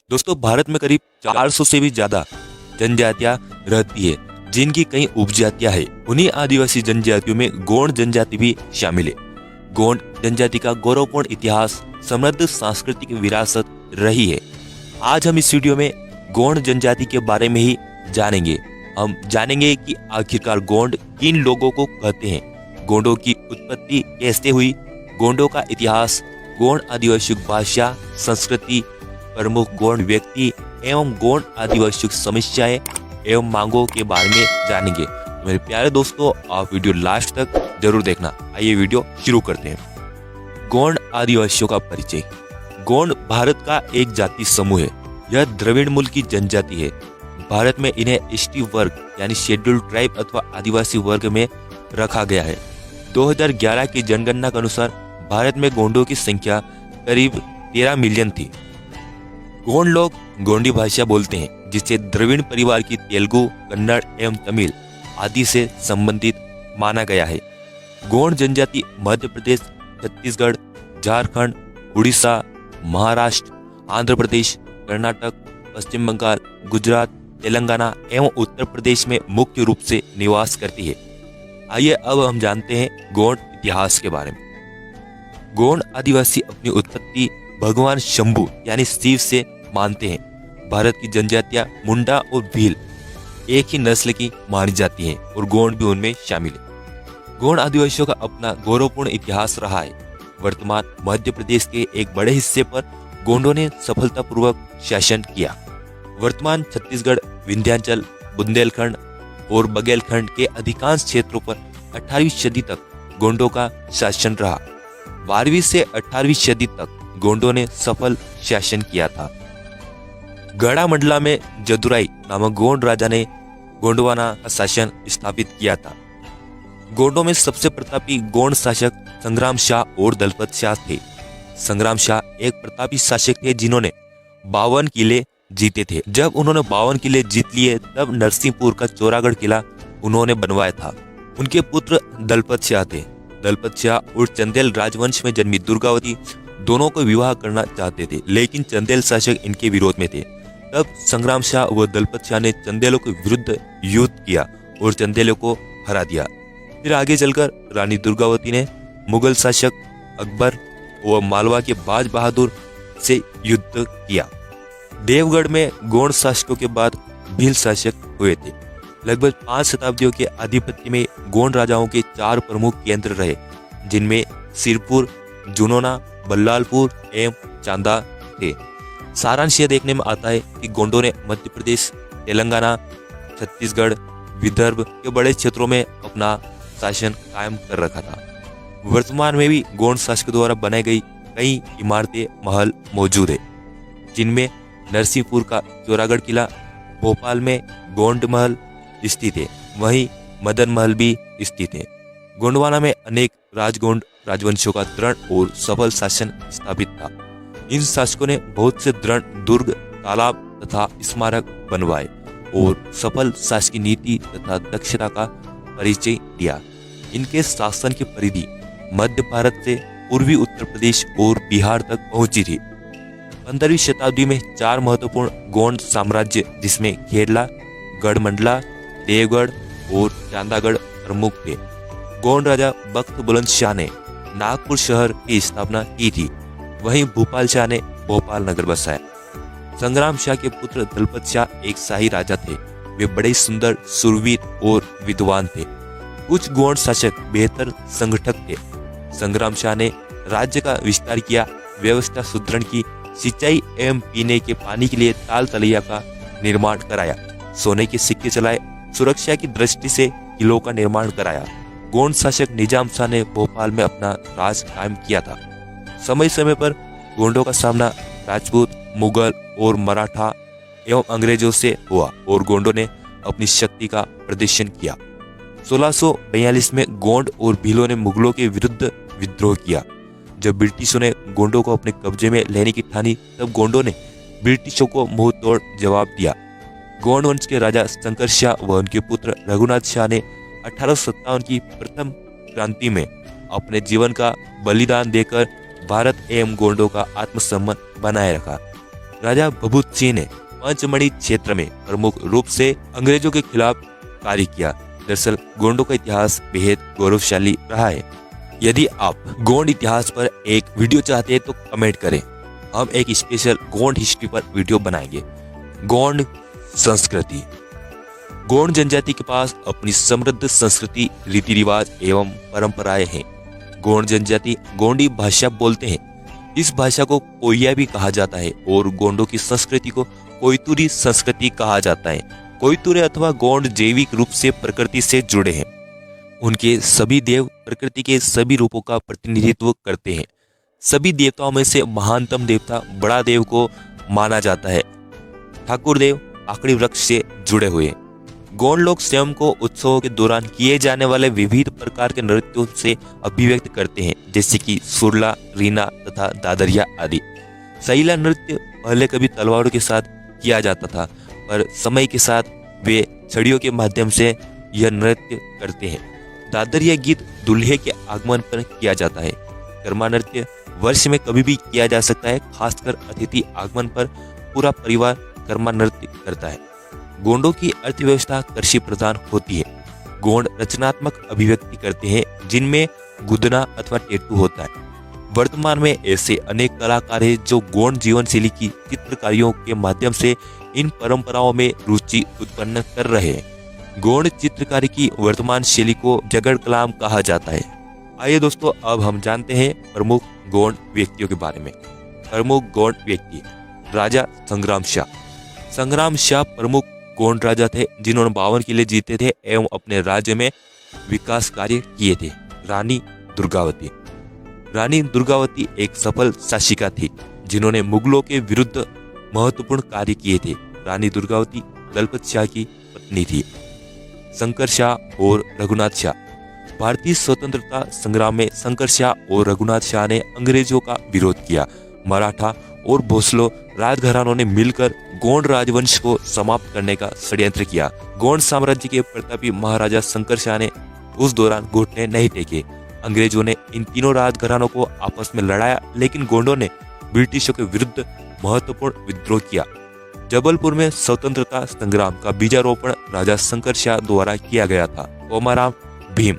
दोस्तों, भारत में करीब 400 से भी ज्यादा जनजातियां रहती है, जिनकी कई उपजातियां हैं। उन्हीं आदिवासी जनजातियों में गोंड जनजाति भी शामिल है। गोंड जनजाति का गौरवपूर्ण इतिहास, समृद्ध सांस्कृतिक विरासत रही है। आज हम इस वीडियो में गोंड जनजाति के बारे में ही जानेंगे। हम जानेंगे कि आखिरकार गोंड किन लोगों को कहते हैं, गोंडों की उत्पत्ति कैसे हुई, गोंडों का इतिहास, गोंड आदिवासी भाषा संस्कृति, प्रमुख गोंड व्यक्ति एवं गोंड आदिवासी समस्याएं एवं मांगों के बारे में जानेंगे। मेरे प्यारे दोस्तों, आप वीडियो लास्ट तक जरूर देखना। आइए वीडियो शुरू करते हैं। गोंड आदिवासियों का परिचय। गोंड भारत का एक जाति समूह है। यह द्रविड़ मूल की जनजाति है। भारत में इन्हें एसटी वर्ग यानी शेड्यूल्ड ट्राइब अथवा आदिवासी वर्ग में रखा गया है। 2011 की जनगणना के अनुसार भारत में गोंडों की संख्या करीब 13 मिलियन थी। गोंड लोग गोंडी भाषा बोलते हैं, जिसे द्रविड़ परिवार की तेलुगु, कन्नड़ एवं तमिल आदि से संबंधित माना गया है। गोंड जनजाति मध्य प्रदेश, छत्तीसगढ़, झारखंड, उड़ीसा, महाराष्ट्र, आंध्र प्रदेश, कर्नाटक, पश्चिम बंगाल, गुजरात, तेलंगाना एवं उत्तर प्रदेश में मुख्य रूप से निवास करती है। आइए अब हम जानते हैं गोंड इतिहास के बारे में। गोंड आदिवासी अपनी उत्पत्ति भगवान शंभू यानी शिव से मानते हैं। भारत की जनजातियां मुंडा और भील एक ही नस्ल की मानी जाती हैं और गोंड भी उनमें शामिल है। गोंड आदिवासियों का अपना गौरवपूर्ण इतिहास रहा है। वर्तमान मध्य प्रदेश के एक बड़े हिस्से पर गोंडों ने सफलतापूर्वक शासन किया। वर्तमान छत्तीसगढ़, विंध्याचल, बुंदेलखंड और बघेलखंड के अधिकांश क्षेत्रों पर 18वीं सदी तक गोंडों का शासन रहा। 12वीं से 18वीं सदी तक गोंडों ने सफल शासन किया था। गढ़ा मंडला में जदुराई नामक गोंड राजा ने गोंडवाना का शासन स्थापित किया था। गोंडों में सबसे प्रतापी गोंड शासक संग्राम शाह और दलपत शाह थे। संग्राम शाह एक प्रतापी शासक थे जिन्होंने 52 किले जीते थे। जब उन्होंने 52 किले जीत लिए तब नरसिंहपुर का चौरागढ़ किला उन्होंने बनवाया था। उनके पुत्र दलपत शाह थे। दलपत शाह और चंदेल राजवंश में जन्मी दुर्गावती दोनों को विवाह करना चाहते थे, लेकिन चंदेल शासक इनके विरोध में थे। तब संग्राम शाह व दलपत शाह ने चंदेलों के विरुद्ध युद्ध किया और चंदेलों को हरा दिया। फिर आगे चलकर रानी दुर्गावती ने मुगल शासक अकबर व मालवा के बाज बहादुर से युद्ध किया। देवगढ़ में गोंड शासकों के बाद भील शासक हुए थे। लगभग 5 शताब्दियों के आधिपत्य में गोंड राजाओं के 4 प्रमुख केंद्र रहे, जिनमें सिरपुर, जुनोना, बल्लालपुर एवं चांदा थे। सारांश यह देखने में आता है कि गोंडों ने मध्य प्रदेश, तेलंगाना, छत्तीसगढ़, विदर्भ के बड़े क्षेत्रों में अपना शासन कायम कर रखा था। वर्तमान में भी गोंड शासकों द्वारा बनाई गई कई इमारतें, महल मौजूद है, जिनमें नरसिंहपुर का चौरागढ़ किला, भोपाल में गोंड महल स्थित है, वहीं मदन महल भी स्थित है। गोंडवाना में अनेक राजगोंड राजवंशों का दृढ़ और सफल शासन स्थापित था। इन शासकों ने बहुत से दृढ़ दुर्ग, तालाब तथा स्मारक बनवाए और सफल शासकीय नीति तथा दक्षता का परिचय दिया। इनके शासन की परिधि मध्य भारत से पूर्वी उत्तर प्रदेश और बिहार तक पहुंची थी। 15वीं शताब्दी में 4 महत्वपूर्ण गोंड साम्राज्य, जिसमें खेरला, गढ़मंडला, देवगढ़ और चांदागढ़ प्रमुख थे। गोंड राजा बख्त बुलंद शाह ने नागपुर शहर की स्थापना की थी, वहीं भूपाल शाह ने भोपाल नगर बसाया। संग्राम शाह के पुत्र दलपत शाह एक शाही राजा थे। वे बड़े सुंदर, शूरवीर और विद्वान थे। कुछ गोंड शासक बेहतर संगठक थे। संग्राम शाह ने राज्य का विस्तार किया, व्यवस्था सुदृढ़ की, सिंचाई एवं पीने के पानी के लिए ताल तलैया का निर्माण कराया, सोने के सिक्के चलाए, सुरक्षा की दृष्टि से किलों का निर्माण कराया। गोंड शासक निजाम शाह ने भोपाल में अपना राज कायम किया था। समय समय पर गोंडों का सामना राजपूत, मुगल और मराठा एवं अंग्रेजों से हुआ और गोंडों ने अपनी शक्ति का प्रदर्शन किया। 1642 में गोंड और भीलों ने मुगलों के विरुद्ध विद्रोह किया। जब ब्रिटिशों ने गोंडों को अपने कब्जे में लेने की ठानी, तब गोंडों ने ब्रिटिशों को मुंह तोड़ जवाब दिया। गोंड वंश के राजा शंकर शाह व उनके पुत्र रघुनाथ शाह ने 1857 की प्रथम क्रांति में अपने जीवन का बलिदान देकर भारत एवं गोंडों का आत्मसम्मान बनाए रखा। राजा भभूत सिंह ने पंचमढ़ी क्षेत्र में प्रमुख रूप से अंग्रेजों के खिलाफ कार्य किया। दरअसल गोंडों का इतिहास बेहद गौरवशाली रहा है। यदि आप गोंड इतिहास पर एक वीडियो चाहते हैं तो कमेंट करें, हम एक स्पेशल गोंड हिस्ट्री पर वीडियो बनाएंगे। गोंड संस्कृति। गोंड जनजाति के पास अपनी समृद्ध संस्कृति, रीति रिवाज एवं परंपराएं हैं। गोंड जनजाति गोंडी भाषा बोलते हैं। इस भाषा को कोइया भी कहा जाता है और गोंडों की संस्कृति को कोयतुरी संस्कृति कहा जाता है। कोयतुरे अथवा गोंड जैविक रूप से प्रकृति से जुड़े हैं। उनके सभी देव प्रकृति के सभी रूपों का प्रतिनिधित्व करते हैं। सभी देवताओं में से महानतम देवता बड़ा देव को माना जाता है। ठाकुर देव आकड़ी वृक्ष से जुड़े हुए। गोंड लोग स्वयं को उत्सवों के दौरान किए जाने वाले विविध प्रकार के नृत्यों से अभिव्यक्त करते हैं, जैसे कि सुरला, रीना तथा दादरिया आदि। सैला नृत्य पहले कभी तलवारों के साथ किया जाता था, पर समय के साथ वे छड़ियों के माध्यम से यह नृत्य करते हैं। दादरिया गीत दूल्हे के आगमन पर किया जाता है। कर्मा नृत्य वर्ष में कभी भी किया जा सकता है, खासकर अतिथि आगमन पर पूरा परिवार कर्मा नृत्य करता है। गोंडों की अर्थव्यवस्था कृषि प्रधान होती है। गोंड रचनात्मक अभिव्यक्ति करते हैं जिनमें गुदना अथवा टेटू होता है। वर्तमान में ऐसे अनेक कलाकार हैं जो गोंड जीवन शैली की चित्रकारियों के माध्यम से इन परंपराओं में रुचि उत्पन्न कर रहे हैं। गोंड चित्रकारी की वर्तमान शैली को जगड़ कलाम कहा जाता है। आइए दोस्तों, अब हम जानते हैं प्रमुख गोंड व्यक्तियों के बारे में। प्रमुख गोंड व्यक्ति। राजा संग्राम शाह। संग्राम शाह प्रमुख गोंड राजा थे जिन्होंने 52 किले जीते थे एवं अपने राज्य में विकास कार्य किए थे। रानी दुर्गावती। रानी दुर्गावती एक सफल शासिका थी जिन्होंने मुगलों के विरुद्ध महत्वपूर्ण कार्य किए थे। रानी दुर्गावती दलपत शाह की पत्नी थी। शंकर शाह और रघुनाथ शाह। भारतीय स्वतंत्रता संग्राम में शंकर शाह और रघुनाथ शाह ने अंग्रेजों का विरोध किया। मराठा और भोसले राजघरानों ने मिलकर गोंड राजवंश को समाप्त करने का षड्यंत्र किया। गोंड साम्राज्य के प्रतापी महाराजा शंकर शाह ने उस दौरान घुटने नहीं टेके। अंग्रेजों ने इन तीनों राजघरानों को आपस में लड़ाया, लेकिन गोंडों ने ब्रिटिशों के विरुद्ध महत्वपूर्ण विद्रोह किया। जबलपुर में स्वतंत्रता संग्राम का बीजारोपण राजा शंकर शाह द्वारा किया गया था। कोमाराम भीम।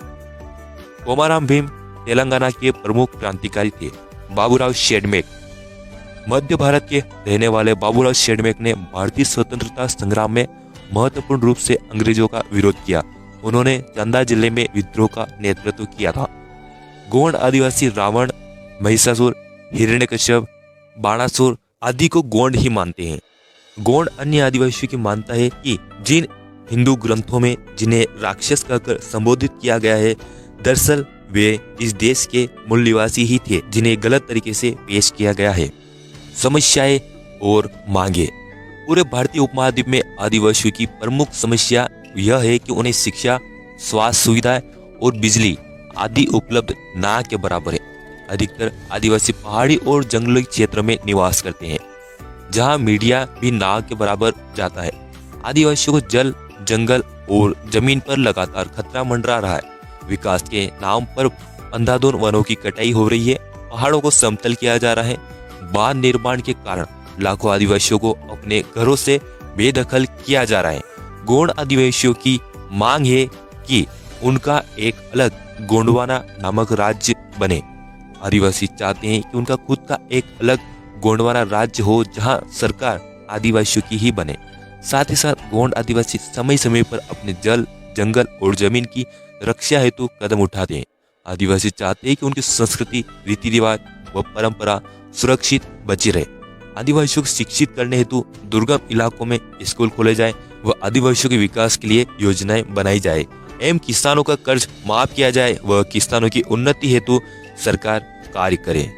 कोमाराम भीम तेलंगाना के प्रमुख क्रांतिकारी थे। बाबूराव शेडमेक। मध्य भारत के रहने वाले बाबूराव शेडमेक ने भारतीय स्वतंत्रता संग्राम में महत्वपूर्ण रूप से अंग्रेजों का विरोध किया। उन्होंने चंदा जिले में विद्रोह का नेतृत्व किया था। गोंड आदिवासी रावण, महिषासुर, हिरण्यकश्यप, बाणासुर आदि को गोंड ही मानते हैं। गोंड अन्य आदिवासियों की मानता है कि जिन हिंदू ग्रंथों में जिन्हें राक्षस कहकर संबोधित किया गया है, दरअसल वे इस देश के मूल निवासी ही थे जिन्हें गलत तरीके से पेश किया गया है। समस्याएं और मांगे। पूरे भारतीय उपमहाद्वीप में आदिवासियों की प्रमुख समस्या यह है कि उन्हें शिक्षा, स्वास्थ्य सुविधाएं और बिजली आदि उपलब्ध ना के बराबर है। अधिकतर आदिवासी पहाड़ी और जंगली क्षेत्र में निवास करते हैं, जहां मीडिया भी ना के बराबर जाता है। आदिवासियों को जल, जंगल और जमीन पर लगातार खतरा मंडरा रहा है। विकास के नाम पर अंधाधुंध वनों की कटाई हो रही है। पहाड़ों को समतल किया जा रहा है। बांध निर्माण के कारण लाखों आदिवासियों को अपने घरों से बेदखल किया जा रहा है। गोंड आदिवासियों की मांग है कि उनका एक अलग गोंडवाना नामक राज्य बने। आदिवासी चाहते हैं कि उनका खुद का एक अलग गोंडवाना राज्य हो जहां सरकार आदिवासियों की ही बने। साथ ही साथ गोंड आदिवासी समय समय पर अपने जल, जंगल और जमीन की रक्षा हेतु कदम उठाते हैं। आदिवासी चाहते हैं कि उनकी संस्कृति, रीति रिवाज व परंपरा सुरक्षित बची रहे। आदिवासियों को शिक्षित करने हेतु दुर्गम इलाकों में स्कूल खोले जाए व आदिवासियों के विकास के लिए योजनाएं बनाई जाए एवं किसानों का कर्ज माफ किया जाए व किसानों की उन्नति हेतु सरकार कार्य करे।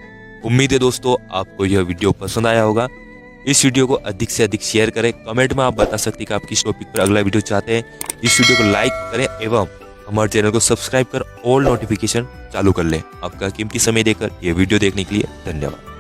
उम्मीद है दोस्तों आपको यह वीडियो पसंद आया होगा। इस वीडियो को अधिक से अधिक शेयर करें। कमेंट में आप बता सकते हैं कि आप किस टॉपिक पर अगला वीडियो चाहते हैं। इस वीडियो को लाइक करें एवं हमारे चैनल को सब्सक्राइब कर ऑल नोटिफिकेशन चालू कर लें। आपका कीमती समय देकर यह वीडियो देखने के लिए धन्यवाद।